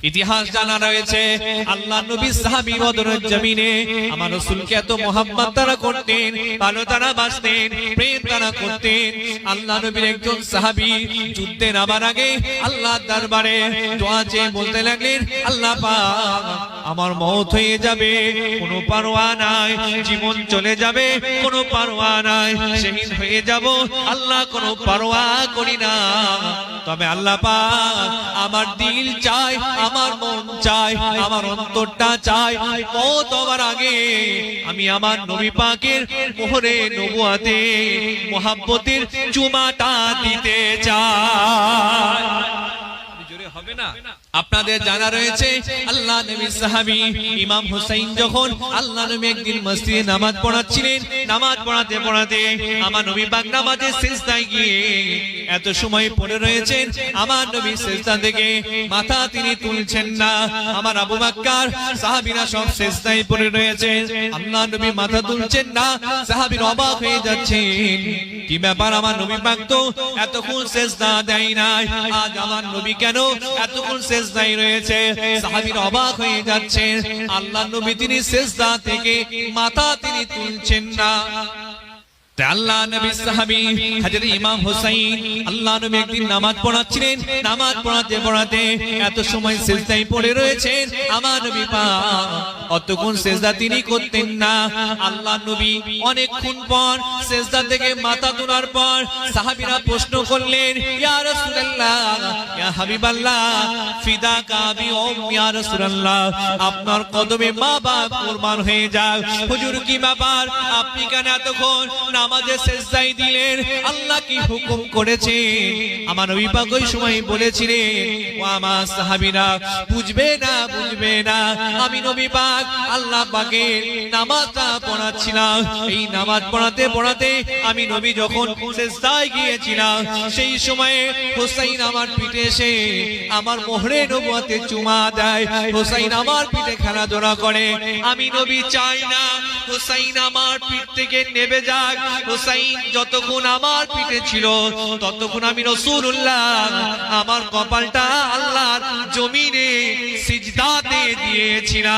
ইতিহাস জানা রয়েছে আল্লাহ নবী সাহাবী বদরের জমিনে আমার রাসূলকে এত মুহাব্বত তারা করতেন, ভালো তারা বাসতেন, প্রেম তারা করতেন। আল্লাহ নবীর একজন সাহাবী যুদ্ধে নামার আগে আল্লাহর দরবারে দোয়া চেয়ে বলতে লাগলেন, আল্লাহ পাক আমার মওত হয়ে যাবে, কোনো পারোয়া নাই, জীবন চলে যাবে, কোনো পারোয়া নাই, শহীদ হয়ে যাব, আল্লাহ কোনো পারোয়া করি না, তবে আল্লাহ পাক আমার দিল চাই, আমার মন চাই, আমার অন্তরটা চাই, মওত হওয়ার আগে আমি আমার নবী পাকের মোহরে নবুয়াতে মুহাব্বতের চুমাটা দিতে চাই। জোরে হবে না? আপনাদের জানা রয়েছে আল্লাহ নবীর সাহাবী ইমাম হুসাইন যখন আল্লাহ নবী একদিন মসজিদে নামাজ পড়াচ্ছিলেন, নামাজ পড়াতে পড়াতে আমার নবী পাক নামাজের সিজদায় গিয়ে এত সময় পড়ে রয়েছেন, আমার নবী সিজদা থেকে মাথা তিনি তুলছেন না। আমার আবু বকর সাহাবীরা সব সিজদায় পড়ে রয়েছেন, আল্লাহ নবী মাথা তুলছেন না, সাহাবীরা অবাক হয়ে যাচ্ছেন, কি ব্যাপার, আমার নবী পাক তো এতক্ষণ সিজদা দেয় নাই, আজ আমার নবী কেন এতক্ষণ সিজদায় রয়েছে? সাহাবীরা অবাক হয়ে যাচ্ছেন, আল্লাহ নবী তিনি সিজদা থেকে মাথা তিনি তুলছেন না। আল্লাহ নবী সাহাবী হযরত ইমাম হুসাইন আল্লাহ নবী একদিন নামাজ পড়াচ্ছিলেন, নামাজ পড়াতে পড়াতে এত সময় সিজদায় পড়ে রয়েছেন, আমার নবী পাক অতক্ষণ সিজদা তিনি করতেন না। আল্লাহ নবী অনেকক্ষণ পর সিজদা থেকে মাথা তোলার পর সাহাবীরা প্রশ্ন করলেন, ইয়া রাসূলুল্লাহ, ইয়া হাবিবাল্লাহ, ফিদাকা বি উম্মি, ইয়া রাসূলুল্লাহ আপনার কদমে মা বাপ কুরবান হয়ে যাক, হুজুর কি ব্যাপার, আপনি কেন এতক্ষণ নামাজে সিজদায় দিলেন, আল্লাহ কি হুকুম করেছে? আমার নবী পাক ওই সময় বলেছিলেন, ও আমার সাহাবীরা বুঝবে না, বুঝবে না, আমি নবী পাক আল্লাহ পাকের নামাজটা পড়াচ্ছিলাম, এই নামাজ পড়াতে পড়াতে আমি নবী যখন সিজদায় গিয়েছিলাম, সেই সময়ে হুসাইন আমার পিঠে এসে আমার মোহরে নবুয়তে চুমা দেয়, হুসাইন আমার পিঠে খেলাধুলা করে, আমি নবী চাই না হুসাইন আমার পিঠ থেকে নেবে যাক, হুসাইন যতক্ষণ আমার পিঠে ছিল ততক্ষণ আমি রাসূলুল্লাহ আমার কপালটা আল্লাহর জমিনে সিজদাতে দিয়েছিলাম।